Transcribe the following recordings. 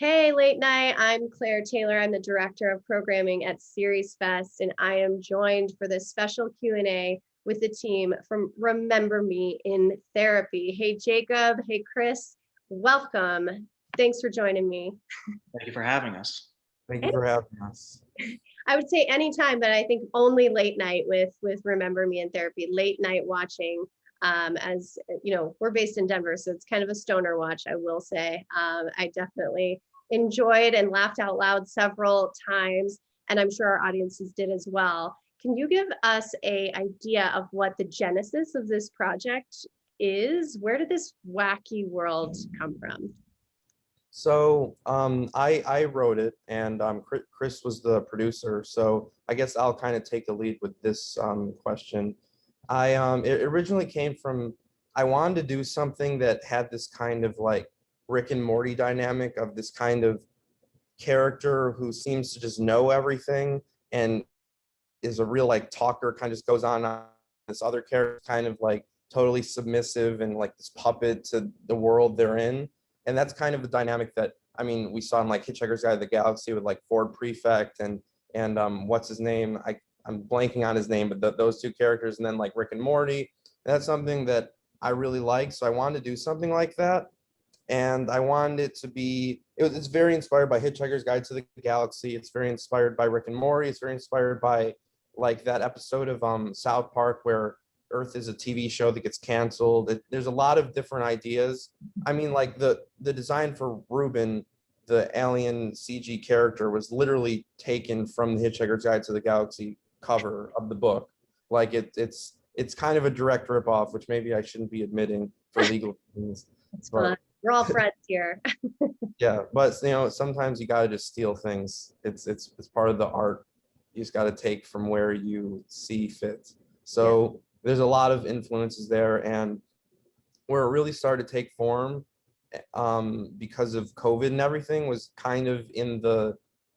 Hey, late night. I'm Claire Taylor. I'm the director of programming at SeriesFest, and I am joined for this special Q&A with the team from Remember Me in Therapy. Hey, Jacob. Hey, Chris. Welcome. Thanks for joining me. Thank you for having us. Thank you for having us. I would say anytime, but I think only late night with Remember Me in Therapy, late night watching. As you know, we're based in Denver, so it's kind of a stoner watch, I will say. I definitely enjoyed and laughed out loud several times, and I'm sure our audiences did as well. Can you give us an idea of what the genesis of this project is? Where did this wacky world come from? So I wrote it, and Chris was the producer. So I guess I'll kind of take the lead with this question. It originally came from, I wanted to do something that had this kind of like Rick and Morty dynamic of this kind of character who seems to just know everything and is a real like talker, kind of just goes on. This other character kind of like totally submissive and like this puppet to the world they're in. And that's kind of the dynamic that, I mean, we saw in like Hitchhiker's Guide to the Galaxy with like Ford Prefect and what's his name? I'm blanking on his name, but those two characters, and then like Rick and Morty. And that's something that I really like. So I wanted to do something like that. And I wanted it to be, it's very inspired by Hitchhiker's Guide to the Galaxy. It's very inspired by Rick and Morty. It's very inspired by like that episode of South Park where Earth is a TV show that gets canceled. There's a lot of different ideas. I mean, like the design for Ruben, the alien CG character, was literally taken from the Hitchhiker's Guide to the Galaxy cover of the book. Like it's kind of a direct ripoff, which maybe I shouldn't be admitting for legal reasons. It's fun. We're all friends here. Yeah, but you know, sometimes you gotta just steal things. It's part of the art. You just gotta take from where you see fit. So there's a lot of influences there, and where it really started to take form because of COVID and everything was kind of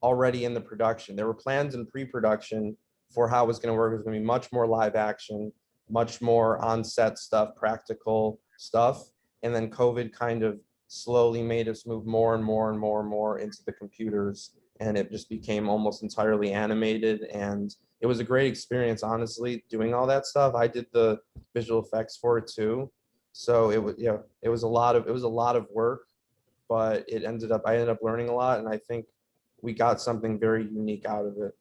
already in the production. There were plans in pre-production for how it was going to work. It was going to be much more live action, much more on-set stuff, practical stuff. And then COVID kind of slowly made us move more and more and more and more into the computers. And it just became almost entirely animated. And it was a great experience, honestly, doing all that stuff. I did the visual effects for it too. So it was a lot of work, but I ended up learning a lot. And I think we got something very unique out of it.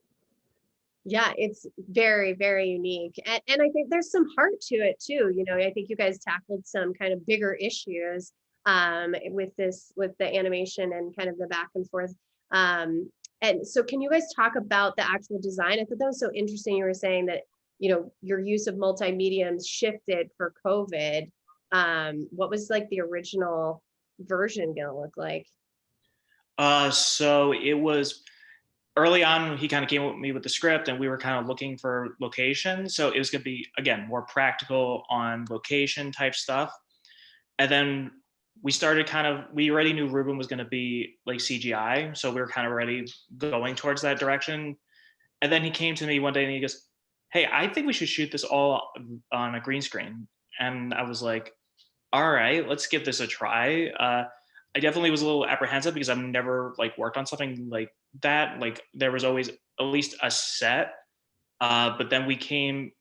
Yeah, it's very, very unique. And I think there's some heart to it too. You know, I think you guys tackled some kind of bigger issues with the animation and kind of the back and forth. And so can you guys talk about the actual design? I thought that was so interesting. You were saying that, you know, your use of multi-mediums shifted for COVID. What was like the original version gonna look like? So it was early on, he kind of came with me with the script and we were kind of looking for locations. So it was going to be, again, more practical on location type stuff. And then we already knew Ruben was going to be like CGI. So we were kind of already going towards that direction. And then he came to me one day and he goes, "Hey, I think we should shoot this all on a green screen." And I was like, all right, let's give this a try. I definitely was a little apprehensive because I've never like worked on something like that. Like there was always at least a set. But then we came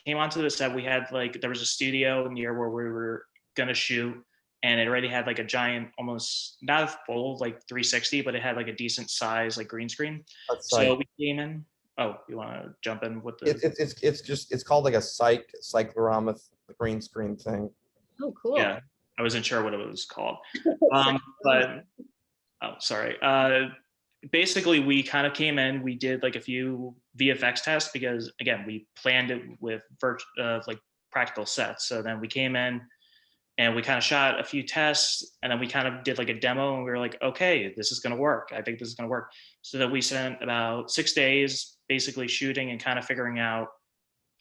onto the set. We had like, there was a studio near where we were gonna shoot, and it already had like a giant, almost not a full like 360, but it had like a decent size like green screen. So we came in. Oh, you want to jump in with the? It's called like a cyclorama green screen thing. Oh, cool. Yeah, I wasn't sure what it was called. But oh, sorry. Basically, we kind of came in. We did like a few VFX tests because, again, we planned it with like practical sets. So then we came in and we kind of shot a few tests, and then we kind of did like a demo, and we were like, okay, this is going to work. I think this is going to work. So that we spent about 6 days basically shooting and kind of figuring out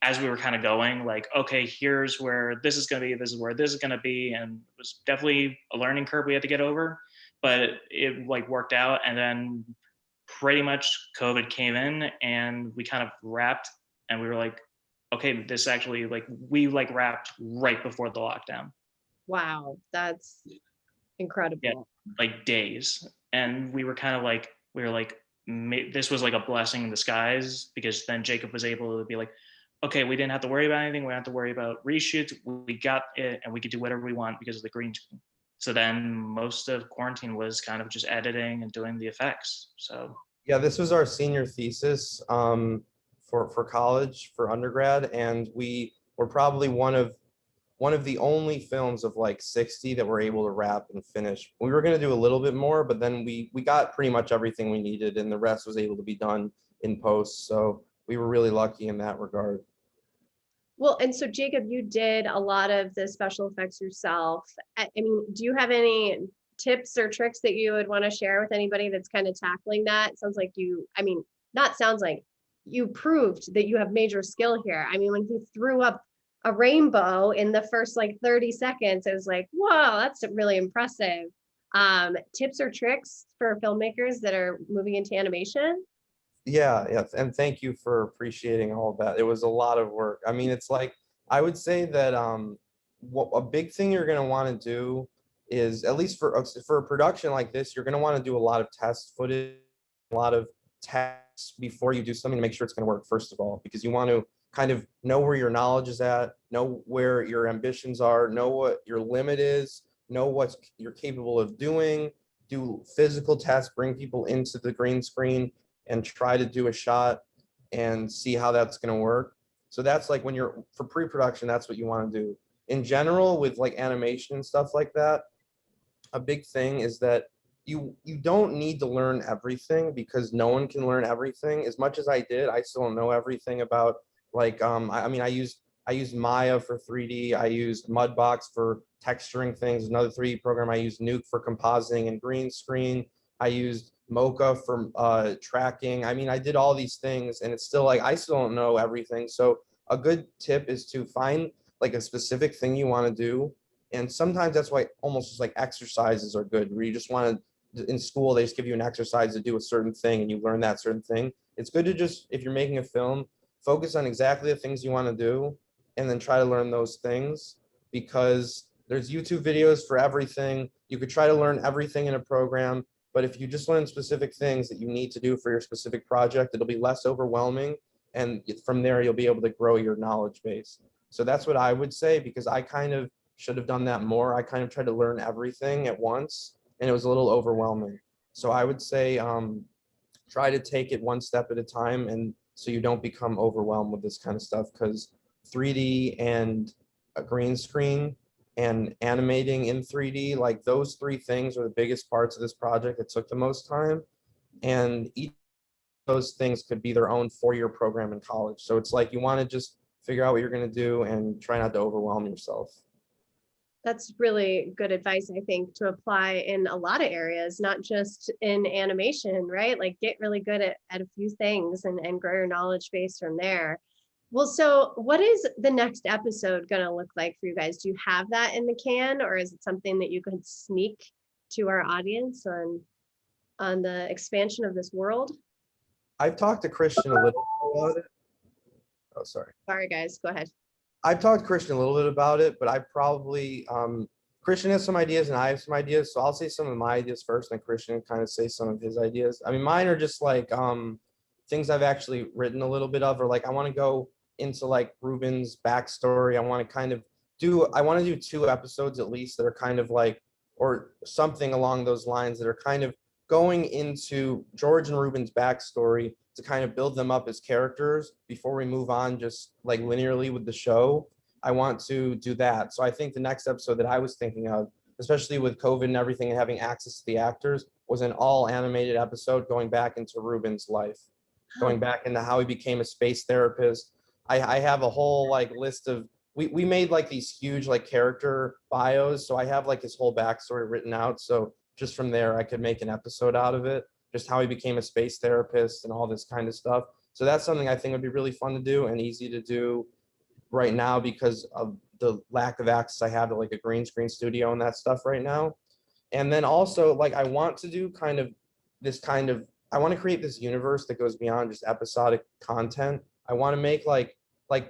as we were kind of going, like, okay, here's where this is going to be, this is where this is going to be. And it was definitely a learning curve we had to get over, but it like worked out. And then pretty much COVID came in and we kind of wrapped, and we were like, okay, this actually, like, we like wrapped right before the lockdown. Wow, that's incredible. Yeah, like days. And we were kind of like, this was like a blessing in disguise, because then Jacob was able to be like, okay, we didn't have to worry about anything. We don't have to worry about reshoots. We got it, and we could do whatever we want because of the green screen. So then most of quarantine was kind of just editing and doing the effects. So Yeah, this was our senior thesis for college, for undergrad, and we were probably one of the only films of like 60 that we're able to wrap and finish. We were going to do a little bit more, but then we got pretty much everything we needed, and the rest was able to be done in post. So we were really lucky in that regard. Well, and so Jacob, you did a lot of the special effects yourself. I mean, do you have any tips or tricks that you would want to share with anybody that's kind of tackling that? Sounds like I mean, not sounds like, you proved that you have major skill here. I mean, when he threw up a rainbow in the first like 30 seconds, it was like, whoa, that's really impressive. Tips or tricks for filmmakers that are moving into animation? Yeah, yeah, and thank you for appreciating all of that. It was a lot of work. I mean, it's like I would say that what a big thing you're going to want to do is, at least for a production like this, you're going to want to do a lot of test footage, a lot of tests before you do something to make sure it's going to work, first of all, because you want to kind of know where your knowledge is at, know where your ambitions are, know what your limit is, know what you're capable of doing, do physical tests, bring people into the green screen and try to do a shot and see how that's going to work. So that's like when you're for pre-production, that's what you want to do. In general, with like animation and stuff like that, a big thing is that you don't need to learn everything, because no one can learn everything. As much as I did, I still don't know everything about like I mean I used Maya for 3D, I used Mudbox for texturing things, another 3D program. I used Nuke for compositing and green screen. I used Mocha for tracking. I mean, I did all these things, and it's still like I still don't know everything. So a good tip is to find like a specific thing you want to do, and sometimes that's why almost just like exercises are good, where you just want to, in school they just give you an exercise to do a certain thing and you learn that certain thing. It's good to just, if you're making a film, focus on exactly the things you want to do and then try to learn those things, because there's YouTube videos for everything. You could try to learn everything in a program, but if you just learn specific things that you need to do for your specific project, it'll be less overwhelming, and from there you'll be able to grow your knowledge base. So that's what I would say, because I kind of should have done that more. I kind of tried to learn everything at once, and it was a little overwhelming. So I would say try to take it one step at a time, and so you don't become overwhelmed with this kind of stuff, because 3D and a green screen and animating in 3D, like those three things are the biggest parts of this project that took the most time. And each of those things could be their own 4-year program in college. So it's like you want to just figure out what you're going to do and try not to overwhelm yourself. That's really good advice, I think, to apply in a lot of areas, not just in animation, right? Like get really good at a few things and grow your knowledge base from there. Well, so what is the next episode going to look like for you guys? Do you have that in the can, or is it something that you could sneak to our audience on the expansion of this world? I've talked to Christian a little bit about it. Oh, sorry. Sorry, guys, go ahead. I've talked to Christian a little bit about it, but I probably Christian has some ideas and I have some ideas. So I'll say some of my ideas first, and Christian kind of say some of his ideas. I mean, mine are just like things I've actually written a little bit of, or like I want to go into like Ruben's backstory. I want to kind of I want to do 2 episodes at least that are kind of like, or something along those lines, that are kind of going into George and Ruben's backstory to kind of build them up as characters before we move on just like linearly with the show. I want to do that. So I think the next episode that I was thinking of, especially with COVID and everything and having access to the actors, was an all animated episode going back into Ruben's life, going back into how he became a space therapist. I have a whole like list of, we made like these huge like character bios. So I have like his whole backstory written out. So just from there, I could make an episode out of it, just how he became a space therapist and all this kind of stuff. So that's something I think would be really fun to do and easy to do right now because of the lack of access I have to like a green screen studio and that stuff right now. And then also like I want to do kind of this kind of, I want to create this universe that goes beyond just episodic content. I want to make like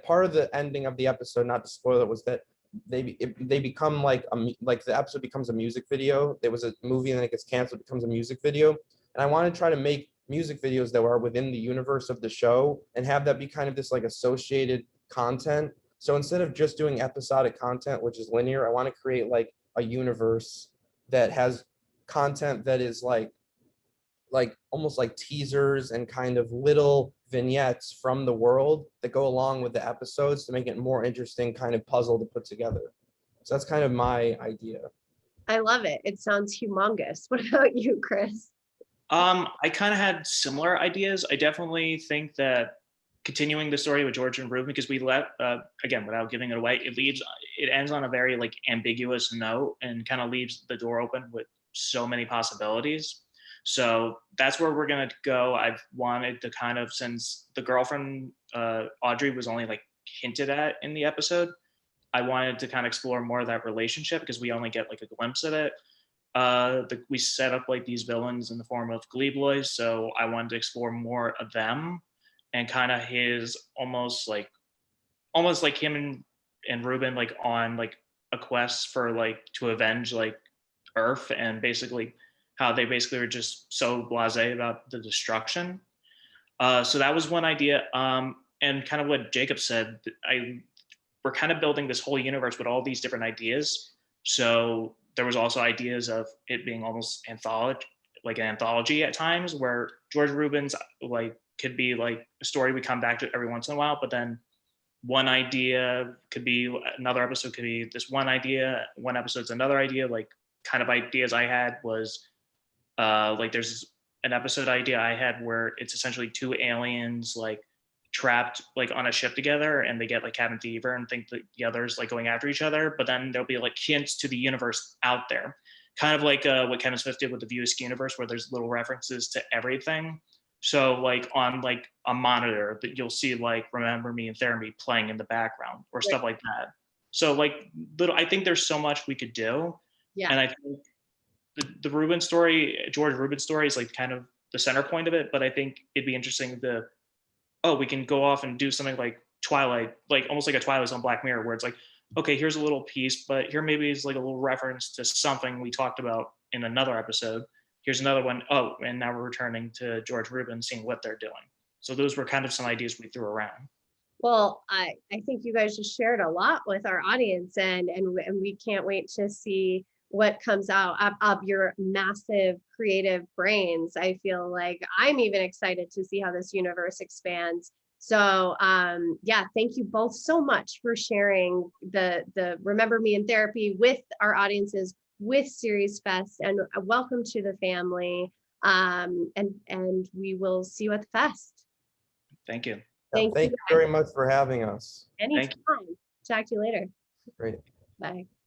part of the ending of the episode, not to spoil it, was that they become like like the episode becomes a music video. There was a movie and then it gets canceled, becomes a music video. And I want to try to make music videos that are within the universe of the show and have that be kind of this like associated content. So instead of just doing episodic content, which is linear, I want to create like a universe that has content that is like almost like teasers and kind of little vignettes from the world that go along with the episodes to make it more interesting kind of puzzle to put together. So that's kind of my idea. I love it. It sounds humongous. What about you, Chris? I kind of had similar ideas. I definitely think that continuing the story with George and Ruben, because we let again, without giving it away, it ends on a very like ambiguous note and kind of leaves the door open with so many possibilities. So that's where we're gonna go. I've wanted to kind of, since the girlfriend Audrey was only like hinted at in the episode, I wanted to kind of explore more of that relationship because we only get like a glimpse of it. We set up like these villains in the form of Glee Boys, so I wanted to explore more of them and kind of his almost like him and Ruben like on like a quest for like to avenge like Earth, and basically how they basically were just so blasé about the destruction. So that was one idea. And kind of what Jacob said, we're kind of building this whole universe with all these different ideas. So there was also ideas of it being almost anthology, like an anthology at times, where George Rubin's like could be like a story we come back to every once in a while, but then one idea could be another episode could be this one idea, one episode's another idea. Like kind of ideas I had was like there's an episode idea I had where it's essentially two aliens like trapped like on a ship together, and they get like cabin fever and think that the others like going after each other, but then there'll be like hints to the universe out there, kind of like what Kevin Smith did with the View Askew universe, where there's little references to everything. So like on like a monitor that you'll see like Remember Me in Therapy playing in the background or stuff like that. So like I think there's so much we could do. Yeah. And I think the Rubin story, George Rubin story, is like kind of the center point of it. But I think it'd be interesting to, we can go off and do something like Twilight, like almost like a Twilight Zone Black Mirror, where it's like, okay, here's a little piece, but here maybe is like a little reference to something we talked about in another episode. Here's another one. Oh, and now we're returning to George Rubin, seeing what they're doing. So those were kind of some ideas we threw around. Well, I think you guys just shared a lot with our audience, and we can't wait to see what comes out of your massive creative brains. I feel like I'm even excited to see how this universe expands. So yeah, thank you both so much for sharing the Remember Me in Therapy with our audiences, with SeriesFest, and welcome to the family. And we will see you at the fest. Thank you. Thank you very much for having us. Anytime. Talk to you later. Great. Bye.